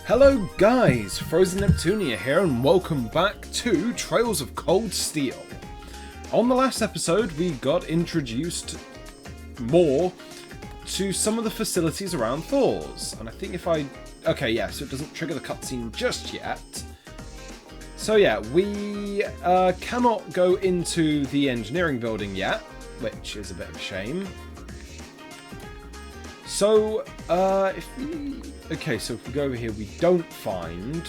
Hello guys, Frozen Neptunia here and welcome back to Trails of Cold Steel. On the last episode we got introduced more to some of the facilities around Thor's, and I think if I... okay, yeah, so it doesn't trigger the cutscene just yet. So yeah, we cannot go into the engineering building yet, which is a bit of a shame. So, if we... okay, so if we go over here, we don't find...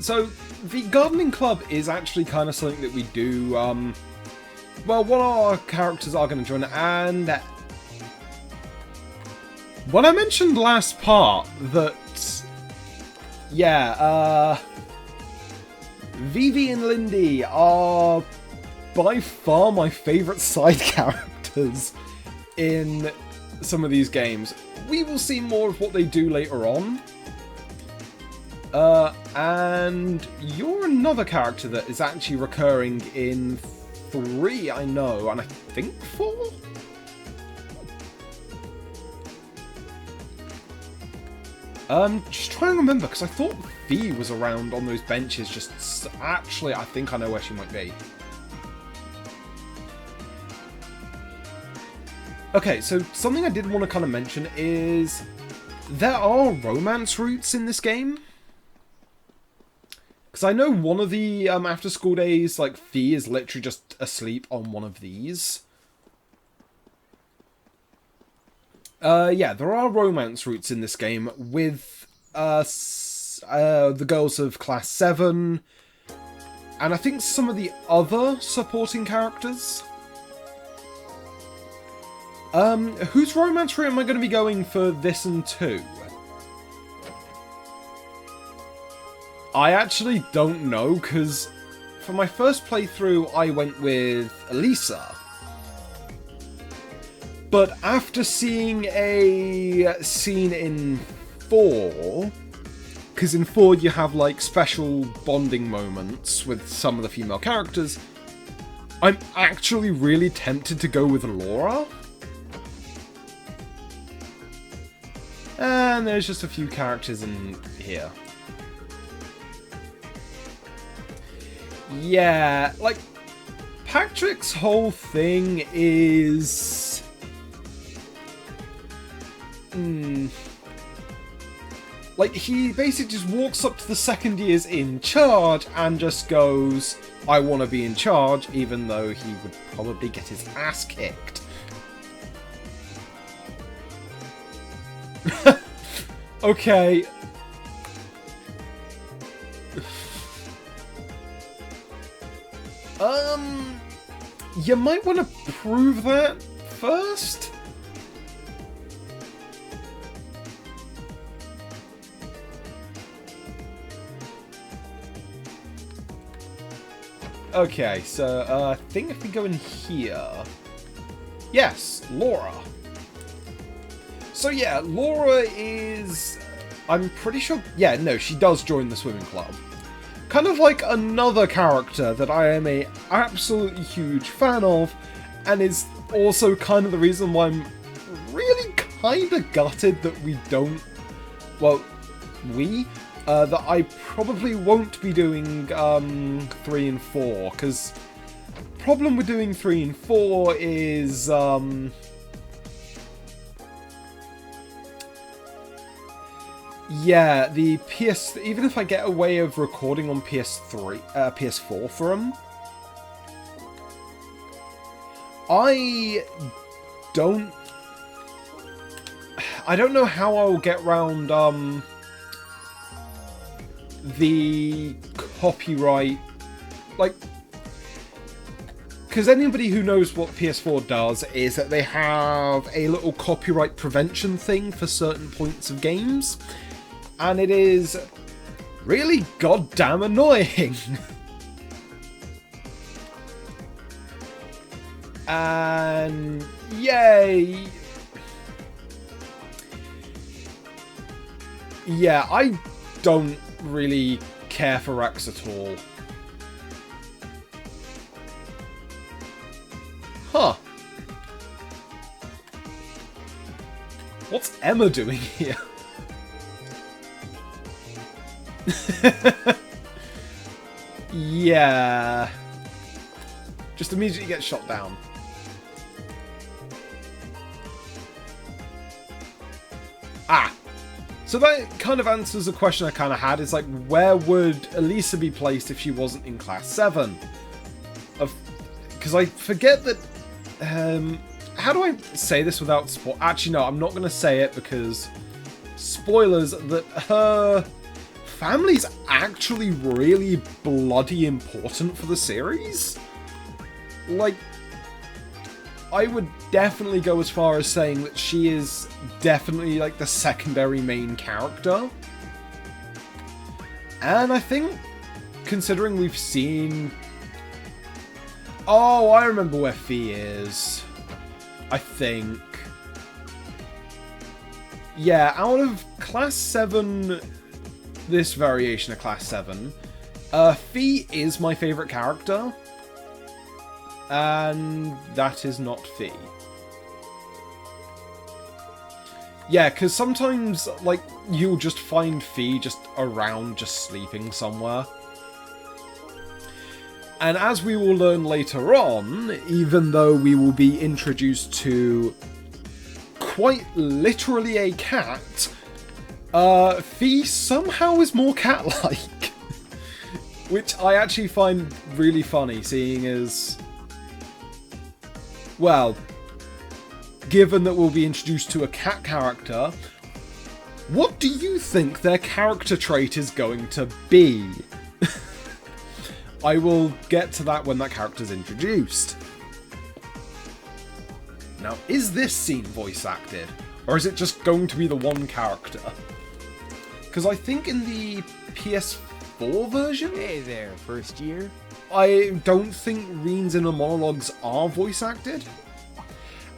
So, the gardening club is actually kind of something that we do, well, one of our characters are going to join, and... when I mentioned last part that... yeah, Vivi and Lindy are by far my favourite side characters in some of these games. We will see more of what they do later on. And you're another character that is actually recurring in 3, I know, and I think 4? Just trying to remember, because I thought V was around on those benches, just... actually, I think I know where she might be. Okay, so something I did want to kind of mention is... there are romance routes in this game. Because I know one of the after-school days, like, V is literally just asleep on one of these. Yeah, there are romance routes in this game with the girls of Class 7, and I think some of the other supporting characters. Whose romance route am I going to be going for this and 2? I actually don't know, because for my first playthrough I went with Elisa. But after seeing a scene in 4, because in 4 you have like special bonding moments with some of the female characters, I'm actually really tempted to go with Laura. And there's just a few characters in here. Yeah, like, Patrick's whole thing is... like, he basically just walks up to the second years in charge and just goes, I want to be in charge, even though he would probably get his ass kicked. Okay. You might want to prove that first? Okay, so I think if we go in here... yes, Laura. So yeah, Laura is... I'm pretty sure... yeah, no, she does join the swimming club. Kind of like another character that I am a absolutely huge fan of, and is also kind of the reason why I'm really kind of gutted that we don't... well, that I probably won't be doing 3 and 4, because problem with doing 3 and 4 is yeah, the PS... even if I get a way of recording on PS4 for them, I don't know how I'll get around the copyright, like, because anybody who knows what PS4 does is that they have a little copyright prevention thing for certain points of games, and it is really goddamn annoying. And yay! Yeah, I don't really care for Rex at all. Huh. What's Emma doing here? Yeah. Just immediately get shot down. Ah. So that kind of answers a question I kind of had. Is like, where would Elisa be placed if she wasn't in Class 7? Because I forget that... how do I say this without spoil? Actually, no, I'm not going to say it because... Spoilers, that her family's actually really bloody important for the series. Like, I would definitely go as far as saying that she is definitely like the secondary main character. And I think, considering we've seen... Oh, I remember where Fee is. I think. Yeah, out of Class 7, this variation of Class 7, Fee is my favourite character. And that is not Fee. Yeah, because sometimes, like, you'll just find Fee just around, just sleeping somewhere. And as we will learn later on, even though we will be introduced to quite literally a cat, Fee somehow is more cat-like. Which I actually find really funny, seeing as... Well, given that we'll be introduced to a cat character, what do you think their character trait is going to be? I will get to that when that character's introduced. Now, is this scene voice acted? Or is it just going to be the one character? Because I think in the PS4 version... Hey there, first year. I don't think Reen's inner monologues are voice acted.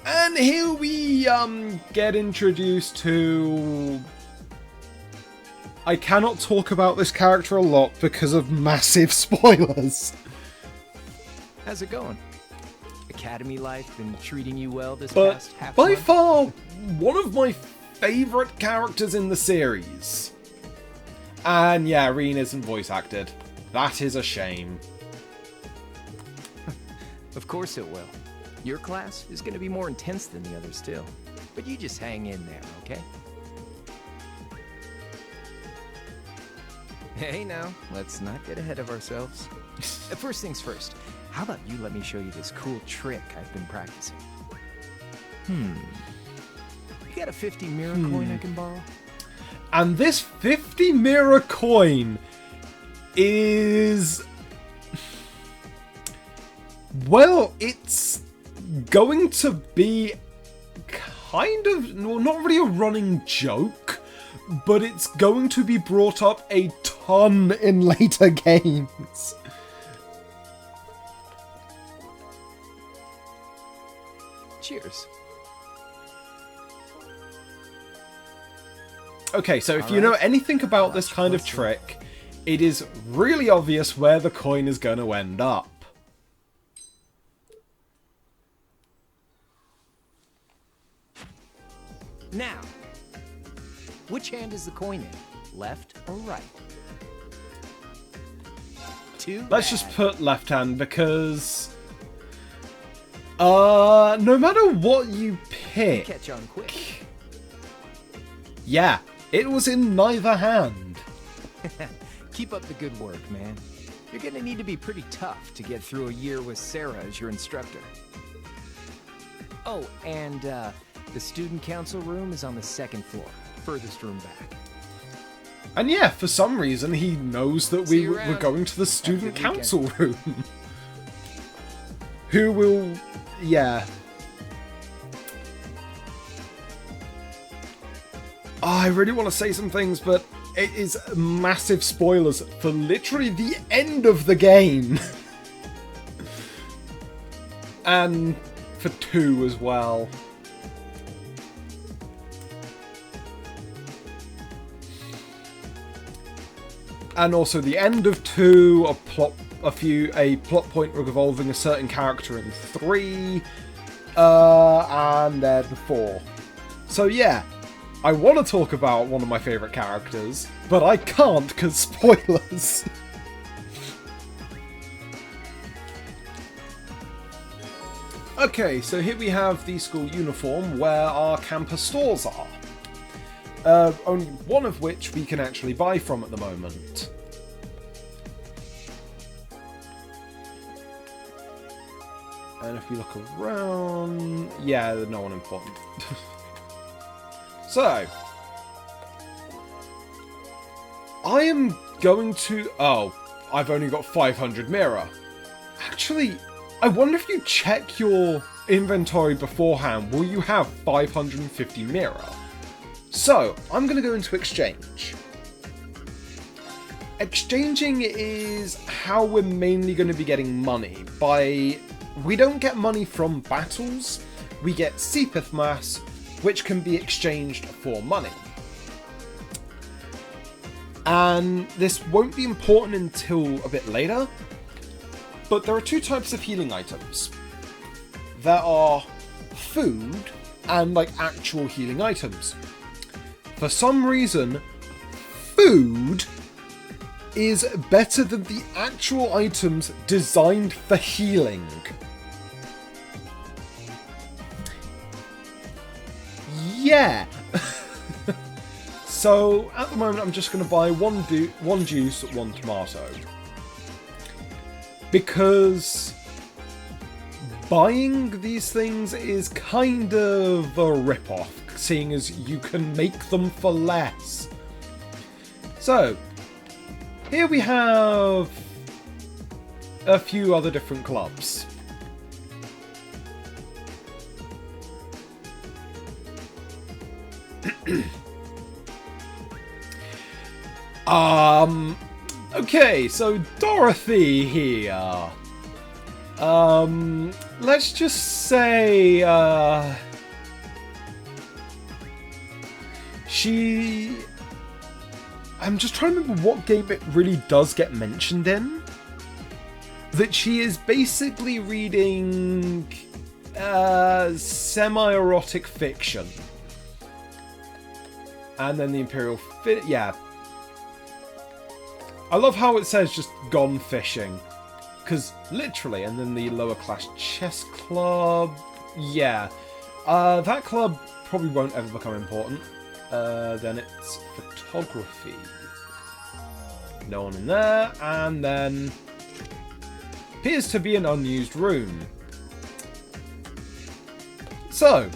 And here we get introduced to... I cannot talk about this character a lot because of massive spoilers. How's it going? Academy life been treating you well this But past half by month? far, one of my favourite characters in the series. And yeah, Reen isn't voice acted. That is a shame. Of course it will. Your class is going to be more intense than the others still. But you just hang in there, okay? Hey now, let's not get ahead of ourselves. First things first, how about you let me show you this cool trick I've been practicing? You got a 50 mirror coin I can borrow? And this 50 mirror coin is... Well, it's going to be kind of... Well, not really a running joke, but it's going to be brought up a ton in later games. Cheers. Okay, so if you know anything about this kind of trick, it is really obvious where the coin is going to end up. Now, which hand is the coin in? Left or right? Let's just put left hand because... no matter what you pick... Catch on quick. Yeah, it was in neither hand. Keep up the good work, man. You're gonna need to be pretty tough to get through a year with Sarah as your instructor. Oh, and the student council room is on the second floor, furthest room back. And yeah, for some reason he knows that See we you were around. going to the student Have a good council room. Who will... Yeah. Oh, I really want to say some things, but it is massive spoilers for literally the end of the game. And for 2 as well. And also the end of 2, a plot point revolving a certain character in 3, and then 4. So yeah, I want to talk about one of my favourite characters, but I can't because spoilers. Okay, so here we have the school uniform where our campus stores are. Only one of which we can actually buy from at the moment. And if we look around... yeah, no one important. So... I am going to... oh, I've only got 500 mirror. Actually, I wonder if you check your inventory beforehand, will you have 550 mirror? So, I'm going to go into exchange. Exchanging is how we're mainly going to be getting money. We don't get money from battles, we get Seepith Mass, which can be exchanged for money. And this won't be important until a bit later, but there are two types of healing items. There are food and actual healing items. For some reason, food is better than the actual items designed for healing. Yeah. So, at the moment, I'm just going to buy one juice, one tomato. Because buying these things is kind of a rip-off, seeing as you can make them for less. So, here we have a few other different clubs. Okay, so Dorothy here. Let's just say, I'm just trying to remember what game it really does get mentioned in. That she is basically reading, semi-erotic fiction. And then the Imperial yeah. I love how it says just gone fishing. Because literally, and then the lower class chess club. Yeah. That club probably won't ever become important. Then it's photography. No one in there. And then appears to be an unused room. So,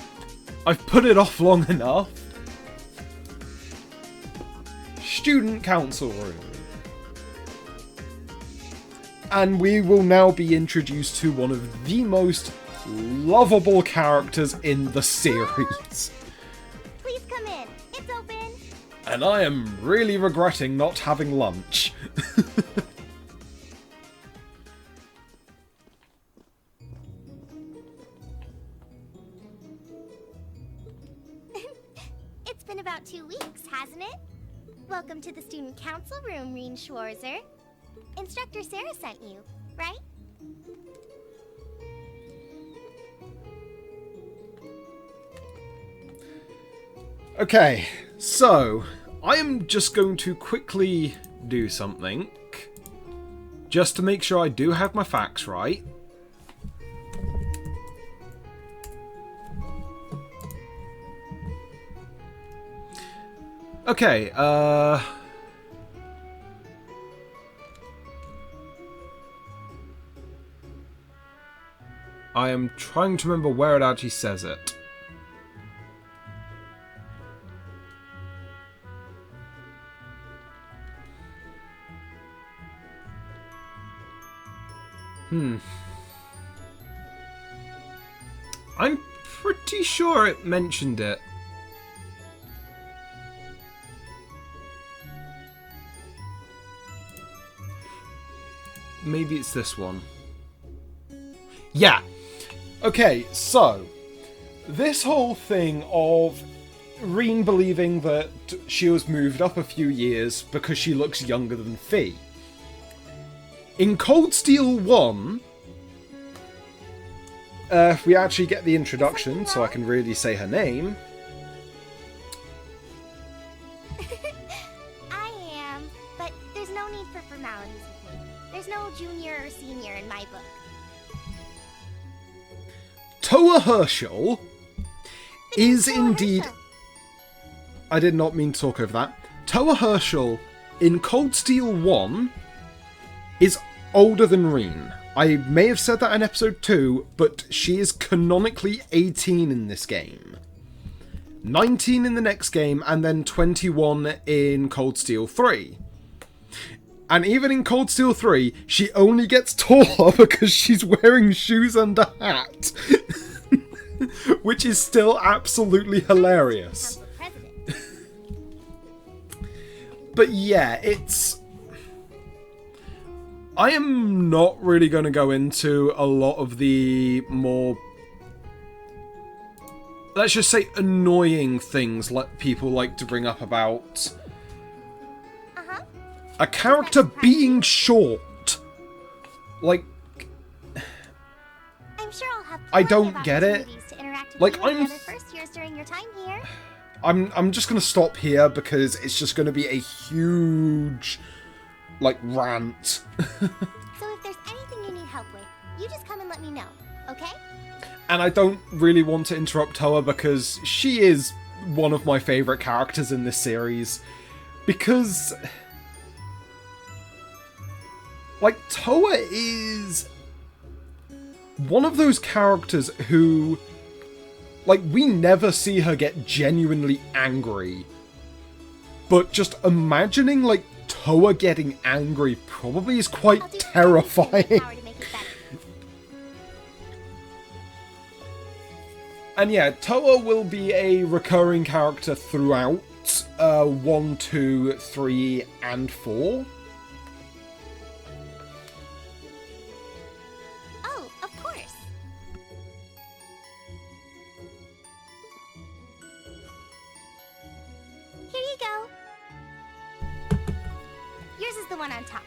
I've put it off long enough. Student council room. And we will now be introduced to one of the most lovable characters in the series. Please come in. It's open. And I am really regretting not having lunch. It's been about 2 weeks, hasn't it? Welcome to the student council room, Reen Schwarzer. Instructor Sarah sent you, right? Okay, so I am just going to quickly do something just to make sure I do have my facts right. Okay, I am trying to remember where it actually says it. I'm pretty sure it mentioned it. Maybe it's this one. Yeah. Okay, so this whole thing of Reen believing that she was moved up a few years because she looks younger than Fee. In Cold Steel 1, we actually get the introduction, so I can really say her name. I am, but there's no need for formalities with me. There's no junior or senior in my book. Towa Herschel is Towa indeed... Herschel. I did not mean to talk over that. Towa Herschel in Cold Steel 1 is older than Reen. I may have said that in episode 2, but she is canonically 18 in this game. 19 in the next game, and then 21 in Cold Steel 3. And even in Cold Steel 3, she only gets taller because she's wearing shoes and a hat. Which is still absolutely hilarious. Council president. But yeah, it's... I am not really going to go into a lot of the more, let's just say, annoying things like people like to bring up about a character being short. Like, I'm sure I'll have I plenty don't of get it. opportunities to interact with Like, you and I'm- the other first years during your time here. I'm just going to stop here because it's just going to be a huge, like, rant. So if there's anything you need help with, you just come and let me know, okay? And I don't really want to interrupt Towa because she is one of my favourite characters in this series. Because, like, Towa is one of those characters who, like, we never see her get genuinely angry. But just imagining, like, Towa getting angry probably is quite I'll do terrifying. everything in my power to make it better. And yeah, Towa will be a recurring character throughout 1, 2, 3, and 4. Oh, of course. Here you go. Yours is the one on top.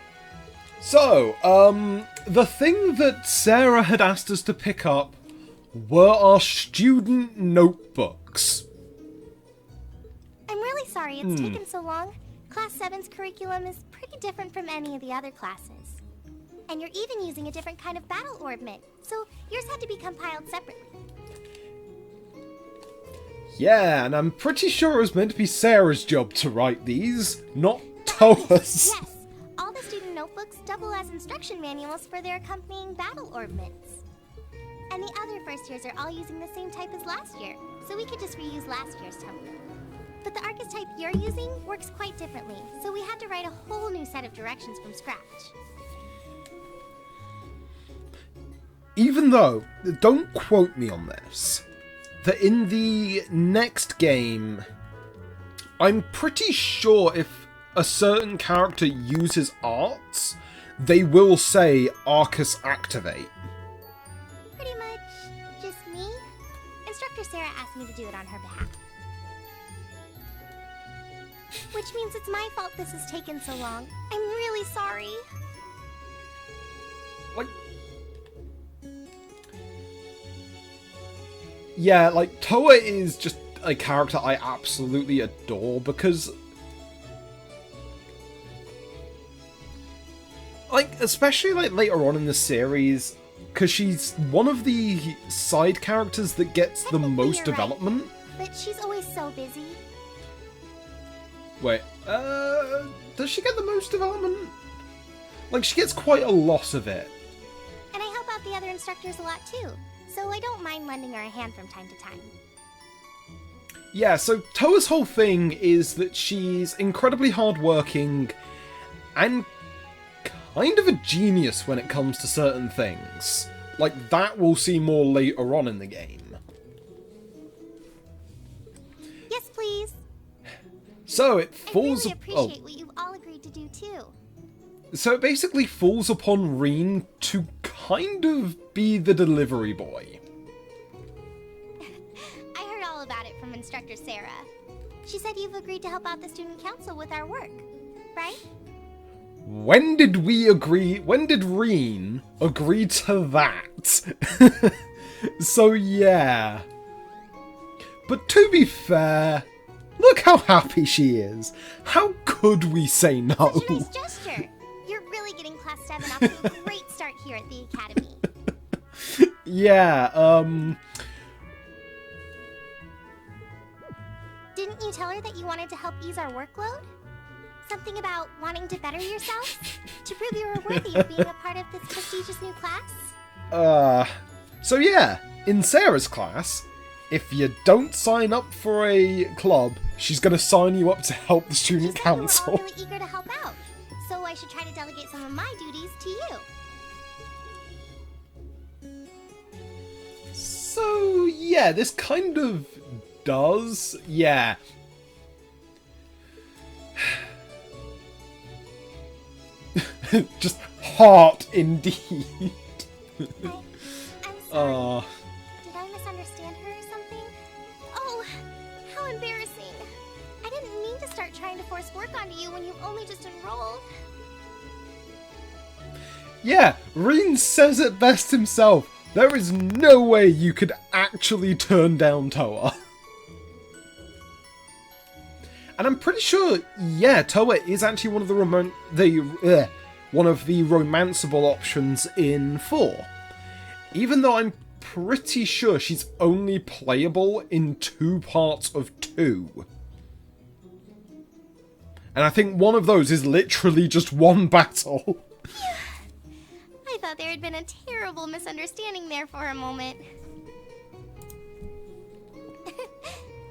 So, the thing that Sarah had asked us to pick up were our student notebooks. I'm really sorry it's taken so long. Class 7's curriculum is pretty different from any of the other classes. And you're even using a different kind of battle orbment, so yours had to be compiled separately. Yeah, and I'm pretty sure it was meant to be Sarah's job to write these, not Towa's. Yes, all the student notebooks double as instruction manuals for their accompanying battle orbments. And the other first years are all using the same type as last year, so we could just reuse last year's template. But the archetype you're using works quite differently, so we had to write a whole new set of directions from scratch. Even though, don't quote me on this, that in the next game, I'm pretty sure if a certain character uses arts, they will say Arcus Activate. Pretty much just me. Instructor Sarah asked me to do it on her behalf. Which means it's my fault this has taken so long. I'm really sorry. Like, yeah, like, Towa is just a character I absolutely adore because, like, especially, like, later on in the series, because she's one of the side characters that gets the Technically, most you're right. development. But she's always so busy. Wait, does she get the most development? Like, she gets quite a lot of it. And I help out the other instructors a lot too. So I don't mind lending her a hand from time to time. Yeah, so Towa's whole thing is that she's incredibly hardworking and kind of a genius when it comes to certain things. Like, that we'll see more later on in the game. Yes, please. So it I falls... really appreciate what you've all agreed to do too. So it basically falls upon Reen to kind of be the delivery boy. I heard all about it from Instructor Sarah. She said you've agreed to help out the student council with our work, right? When did Reen agree to that? So yeah. But to be fair, look how happy she is. How could we say no? Such a nice gesture. You're really getting Class 7 off to a great start here at the Academy. Yeah, Didn't you tell her that you wanted to help ease our workload? Something about wanting to better yourself? To prove you were worthy of being a part of this prestigious new class? So yeah, in Sarah's class, if you don't sign up for a club, she's gonna sign you up to help the student council. You were all really eager to help out, so I should try to delegate some of my duties to you. So yeah, this kind of does, yeah. Just heart indeed. I'm sorry. Did I misunderstand her or something? Oh, how embarrassing. I didn't mean to start trying to force work onto you when you've only just enrolled. Yeah, Reen says it best himself. There is no way you could actually turn down Towa. And I'm pretty sure, yeah, Towa is actually one of the romanceable options in 4. Even though I'm pretty sure she's only playable in 2 parts of 2. And I think one of those is literally just one battle. I thought there had been a terrible misunderstanding there for a moment.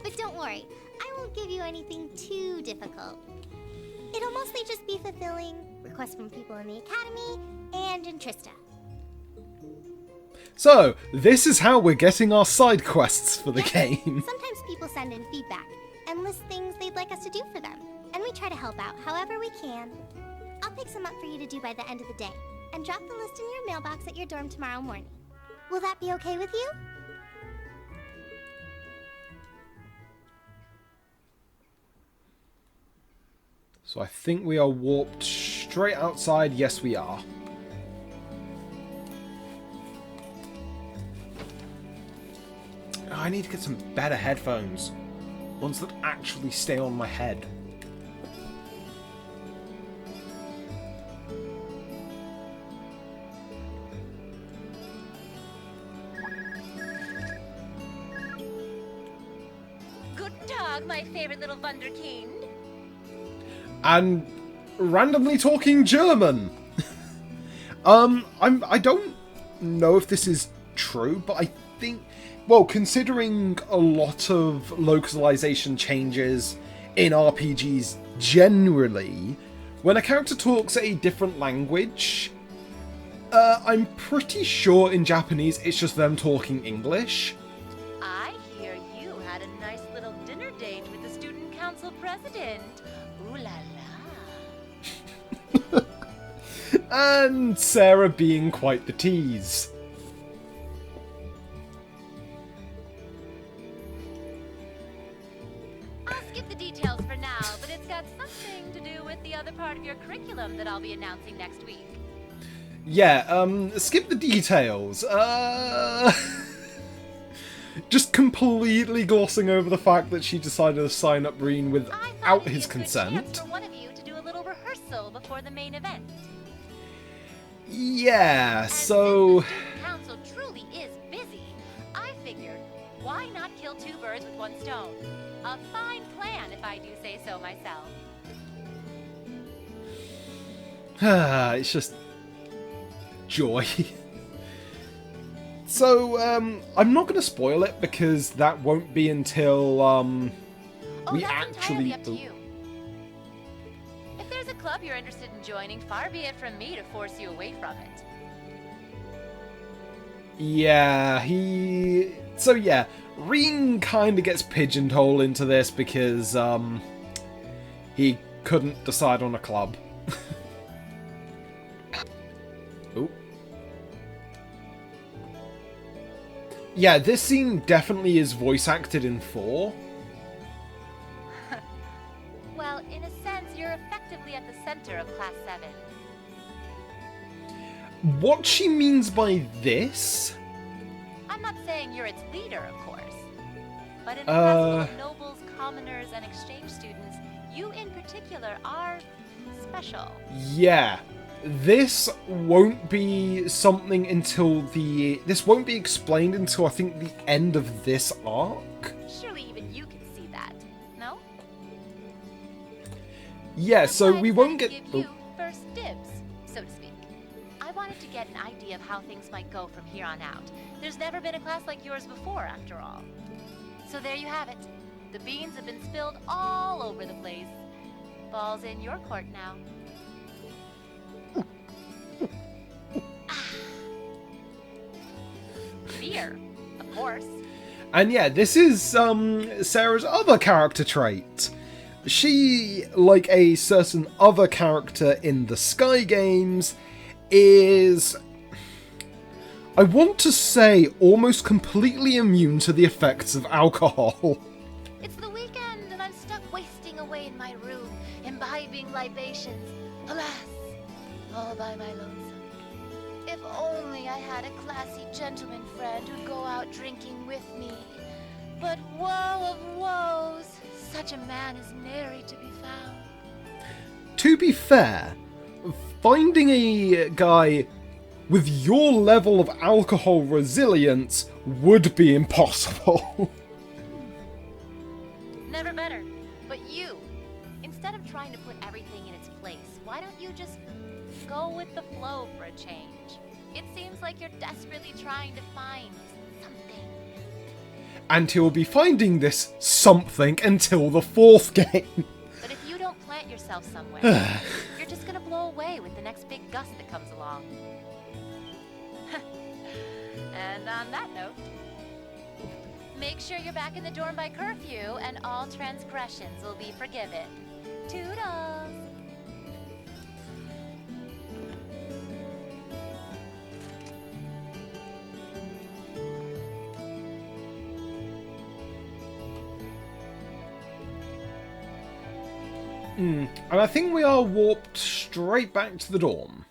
But don't worry, I won't give you anything too difficult. It'll mostly just be fulfilling requests from people in the Academy and in Trista. So, this is how we're getting our side quests for the game. Sometimes people send in feedback and list things they'd like us to do for them, and we try to help out however we can. I'll pick some up for you to do by the end of the day, and drop the list in your mailbox at your dorm tomorrow morning. Will that be okay with you? So I think we are warped straight outside. Yes, we are. Oh, I need to get some better headphones. Ones that actually stay on my head. Guten Tag, my favorite little Wunderkind. And randomly talking German. I don't know if this is true, but I think, well, considering a lot of localization changes in RPGs generally, when a character talks a different language, I'm pretty sure in Japanese it's just them talking English. I hear you had a nice little dinner date with the student council president. Ooh la la. And Sarah being quite the tease. I'll skip the details for now, but it's got something to do with the other part of your curriculum that I'll be announcing next week. Yeah, skip the details. Just completely glossing over the fact that she decided to sign up Reen without his consent. Chance for one of you to do a little rehearsal before the main event. Yeah, And so... since the student council truly is busy, I figured, why not kill 2 birds with 1 stone? A fine plan, if I do say so myself. It's just... joy. So, I'm not going to spoil it because that won't be until, we that's actually... entirely up to you. If there's a club you're interested in joining, far be it from me to force you away from it. Yeah, So yeah, Reen kind of gets pigeonholed into this because, he couldn't decide on a club. Ooh. Yeah, this scene definitely is voice acted in 4. Well, in a sense, you're effectively at the center center of Class 7. What she means by this? I'm not saying you're its leader, of course. But in the festival of nobles, commoners, and exchange students, you in particular are special. Yeah. This won't be something until this won't be explained until I think the end of this arc. Surely even you can see that, no? Yeah, so That's why we I won't decided get... to give you first dibs, so to speak. I wanted to get an idea of how things might go from here on out. There's never been a class like yours before, after all. So there you have it. The beans have been spilled all over the place. Ball's in your court now. Beer, of course. And yeah, this is Sarah's other character trait. She, like a certain other character in the Sky games, is, I want to say, almost completely immune to the effects of alcohol. It's the weekend and I'm stuck wasting away in my room, imbibing libations. Alas, all by my lonesome. If only I had a classy gentleman friend who'd go out drinking with me. But woe of woes, such a man is nary to be found. To be fair, finding a guy with your level of alcohol resilience would be impossible. Never better. But you, instead of trying to put everything in its place, why don't you just go with the flow for a change? It seems like you're desperately trying to find something. And he'll be finding this something until the 4th game. But if you don't plant yourself somewhere, you're just gonna blow away with the next big gust that comes along. And on that note, make sure you're back in the dorm by curfew and all transgressions will be forgiven. Toodles! And I think we are warped straight back to the dorm.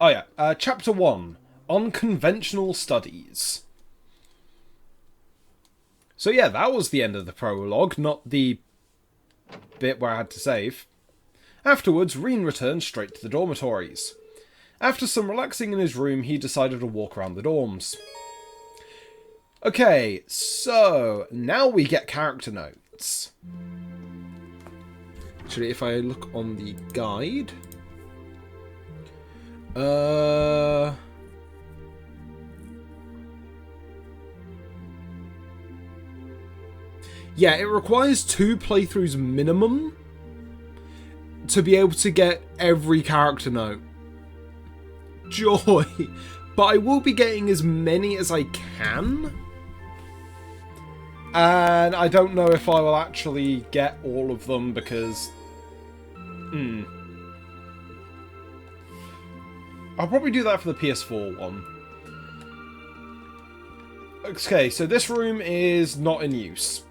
Oh yeah, Chapter 1, Unconventional Studies. So yeah, that was the end of the prologue, not the bit where I had to save. Afterwards, Reen returned straight to the dormitories. After some relaxing in his room, he decided to walk around the dorms. Okay, so now we get character notes. Actually, if I look on the guide... Yeah, it requires 2 playthroughs minimum to be able to get every character note. Joy! But I will be getting as many as I can. And I don't know if I will actually get all of them because... I'll probably do that for the PS4 one. Okay, so this room is not in use.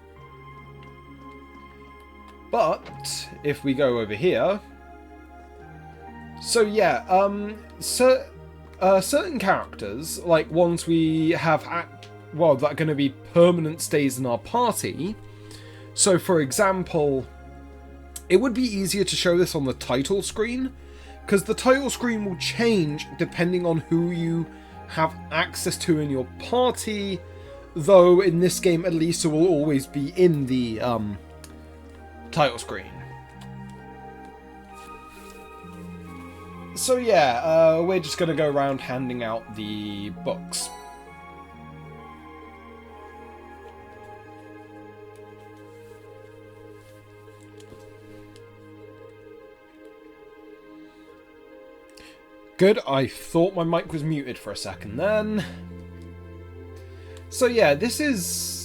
But, if we go over here... So yeah, certain characters, like ones we have that are going to be permanent stays in our party. So for example, it would be easier to show this on the title screen, because the title screen will change depending on who you have access to in your party, though in this game at least it will always be in the title screen. So yeah, we're just going to go around handing out the books. Good, I thought my mic was muted for a second then. So yeah, this is...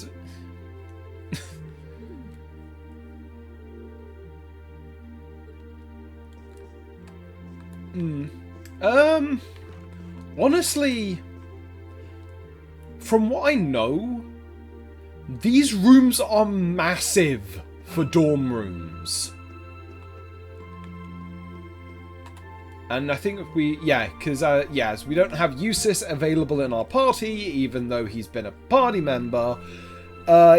Honestly, from what I know, these rooms are massive for dorm rooms. And I think if we... Yeah, because, yes, we don't have Eustace available in our party, even though he's been a party member.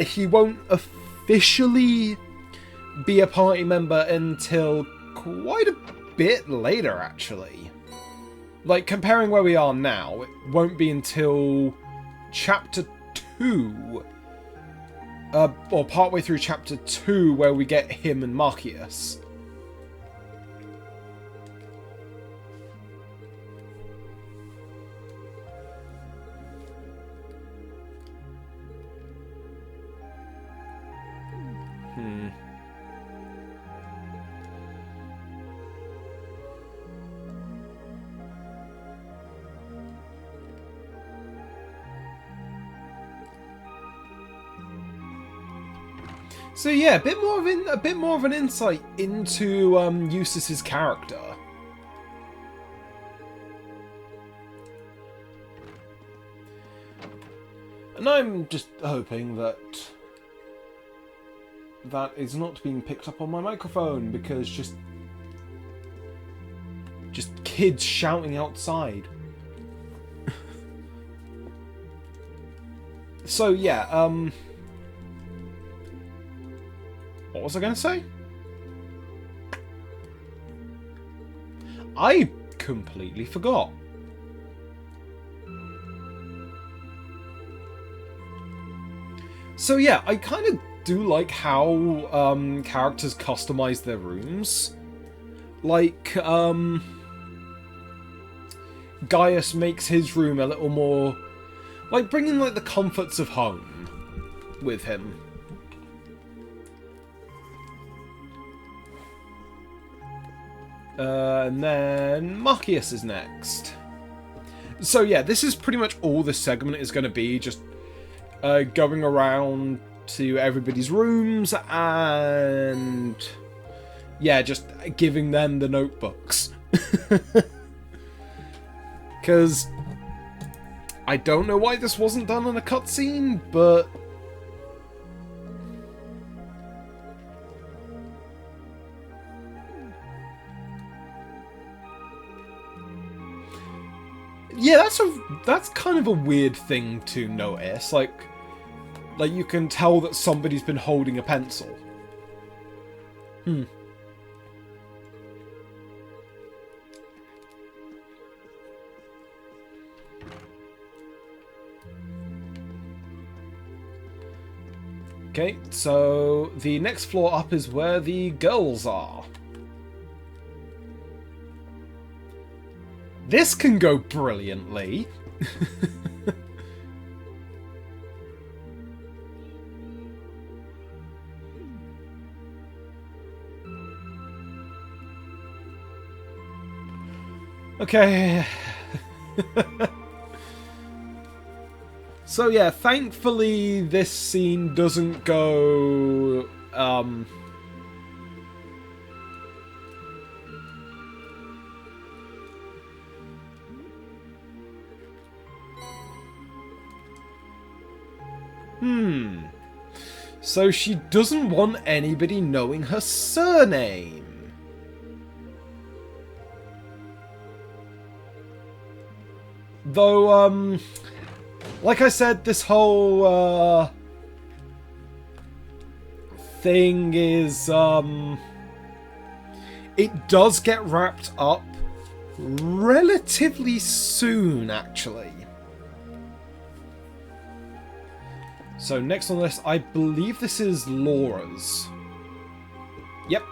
He won't officially be a party member until quite a bit later, actually. Like, comparing where we are now, it won't be until Chapter 2, or partway through Chapter 2, where we get him and Marcius. So yeah, a bit more of an insight into Eustace's character. And I'm just hoping that that is not being picked up on my microphone, because just kids shouting outside. So yeah, what was I going to say? I completely forgot. So yeah, I kind of do like how characters customize their rooms. Like, Gaius makes his room a little more... like, bringing like the comforts of home with him. And then Marcius is next. So yeah, this is pretty much all this segment is going to be, just going around to everybody's rooms and yeah, just giving them the notebooks. Because I don't know why this wasn't done in a cutscene, but yeah, that's kind of a weird thing to notice. Like you can tell that somebody's been holding a pencil. Okay, so the next floor up is where the girls are. This can go brilliantly. Okay. So yeah, thankfully this scene doesn't go So she doesn't want anybody knowing her surname. Though, like I said, this whole, thing is, it does get wrapped up relatively soon, actually. So next on the list, I believe this is Laura's. Yep.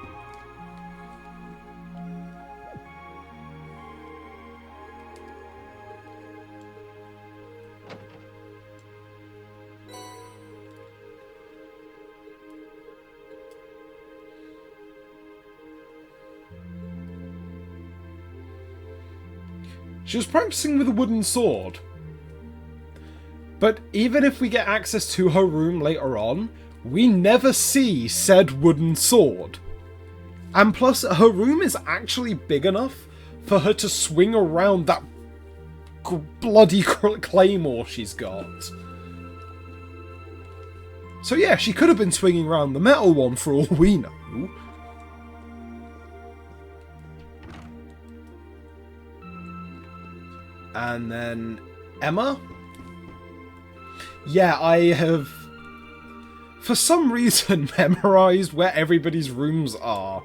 She was practicing with a wooden sword. But even if we get access to her room later on, we never see said wooden sword. And plus, her room is actually big enough for her to swing around that bloody claymore she's got. So yeah, she could have been swinging around the metal one for all we know. And then Emma? Yeah, I have, for some reason, memorized where everybody's rooms are.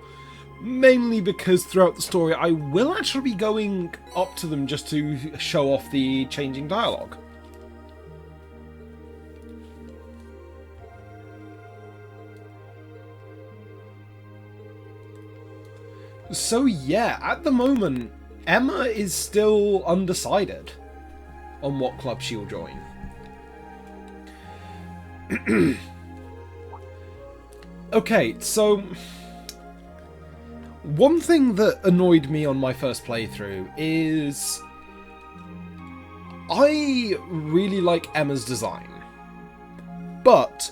Mainly because throughout the story I will actually be going up to them just to show off the changing dialogue. So yeah, at the moment, Emma is still undecided on what club she'll join. Okay, so one thing that annoyed me on my first playthrough is I really like Emma's design, but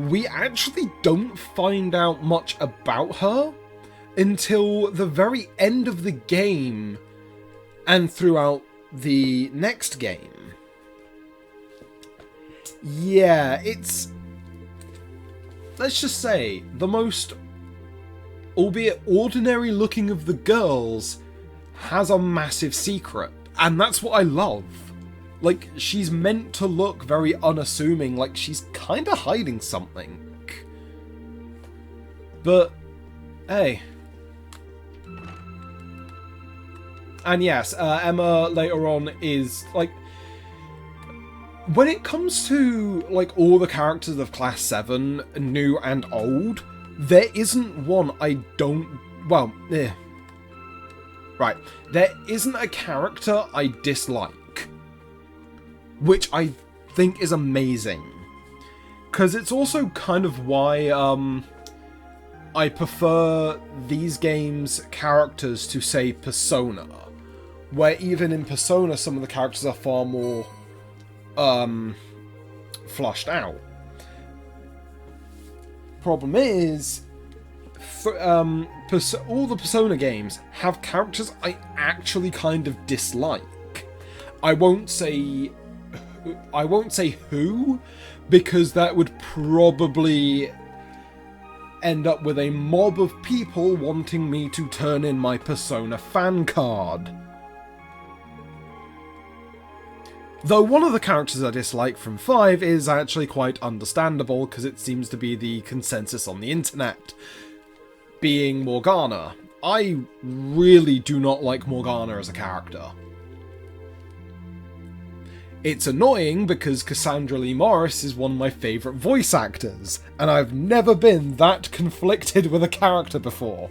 we actually don't find out much about her until the very end of the game and throughout the next game. Yeah, it's, let's just say, the most, albeit ordinary looking of the girls has a massive secret, and that's what I love. Like, she's meant to look very unassuming, like she's kinda hiding something. But, hey. And yes, Emma later on is, like, when it comes to, like, all the characters of Class 7, new and old, there isn't one I don't, well, right, there isn't a character I dislike, which I think is amazing, because it's also kind of why, I prefer these games' characters to, say, Persona, where even in Persona some of the characters are far more flushed out. Problem is, all the Persona games have characters I actually kind of dislike. I won't say who, because that would probably end up with a mob of people wanting me to turn in my Persona fan card. Though one of the characters I dislike from 5 is actually quite understandable, because it seems to be the consensus on the internet, being Morgana. I really do not like Morgana as a character. It's annoying because Cassandra Lee Morris is one of my favourite voice actors, and I've never been that conflicted with a character before.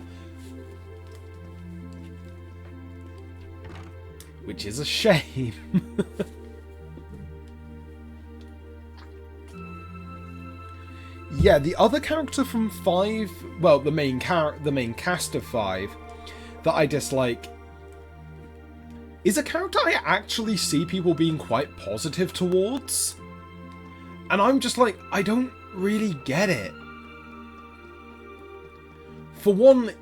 Which is a shame. Yeah, the other character from 5, well, the main cast of 5, that I dislike, is a character I actually see people being quite positive towards. And I'm just like, I don't really get it. For one,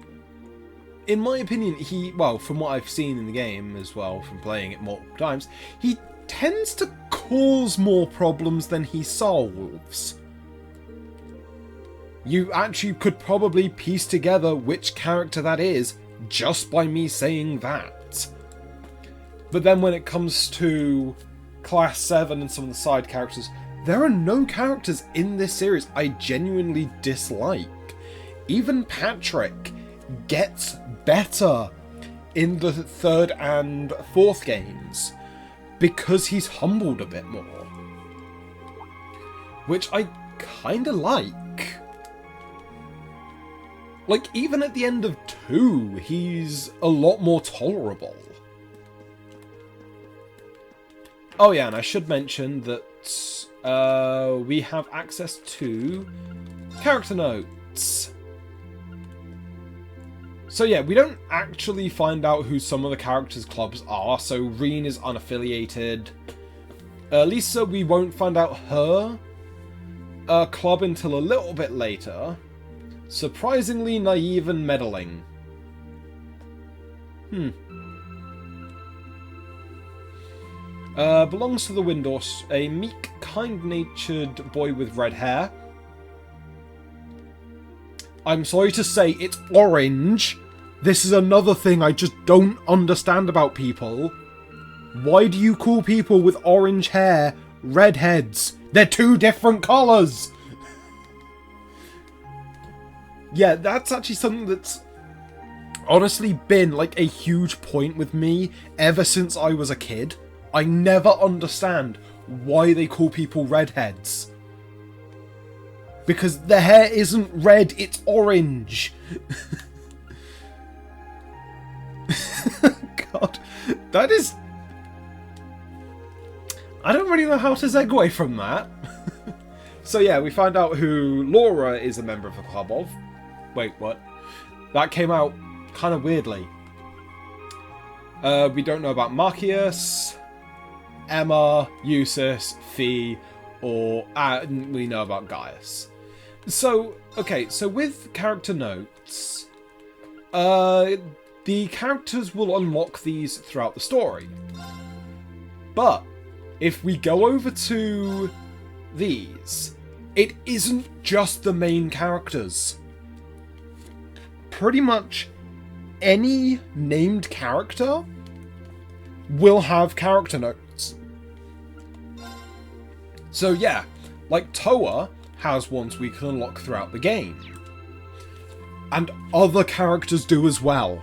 in my opinion, well, from what I've seen in the game as well, from playing it multiple times, he tends to cause more problems than he solves. You actually could probably piece together which character that is just by me saying that. But then when it comes to Class 7 and some of the side characters, there are no characters in this series I genuinely dislike. Even Patrick gets better in the 3rd and 4th games because he's humbled a bit more. Which I kinda like. Like, even at the end of 2, he's a lot more tolerable. Oh yeah, and I should mention that we have access to character notes. So yeah, we don't actually find out who some of the characters' clubs are, so Reen is unaffiliated. Lisa, we won't find out her club until a little bit later. Surprisingly naive and meddling. Belongs to the Windors, a meek, kind-natured boy with red hair. I'm sorry to say, it's orange. This is another thing I just don't understand about people. Why do you call people with orange hair redheads? They're two different colours! Yeah, that's actually something that's honestly been like a huge point with me ever since I was a kid. I never understand why they call people redheads. Because the hair isn't red, it's orange. God, that is... I don't really know how to segue from that. So yeah, we find out who Laura is a member of the club of. Wait, what? That came out kind of weirdly. We don't know about Marcius, Emma, Eustace, Fee, or we know about Gaius. So, okay, so with character notes, the characters will unlock these throughout the story. But if we go over to these, it isn't just the main characters. Pretty much any named character will have character notes. So yeah, like Towa has ones we can unlock throughout the game. And other characters do as well.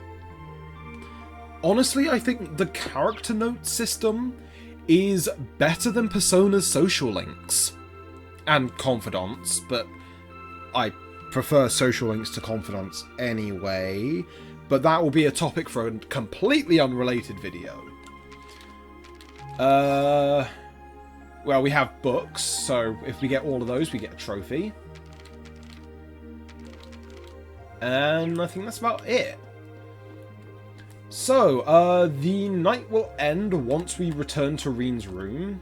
Honestly, I think the character note system is better than Persona's social links. And confidants, but I prefer social links to confidants anyway. But that will be a topic for a completely unrelated video. Well, we have books, so if we get all of those, we get a trophy. And I think that's about it. So, the night will end once we return to Reen's room.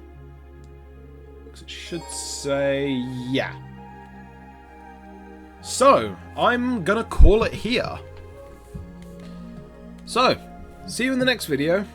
It should say, yeah. So, I'm gonna call it here. So, see you in the next video.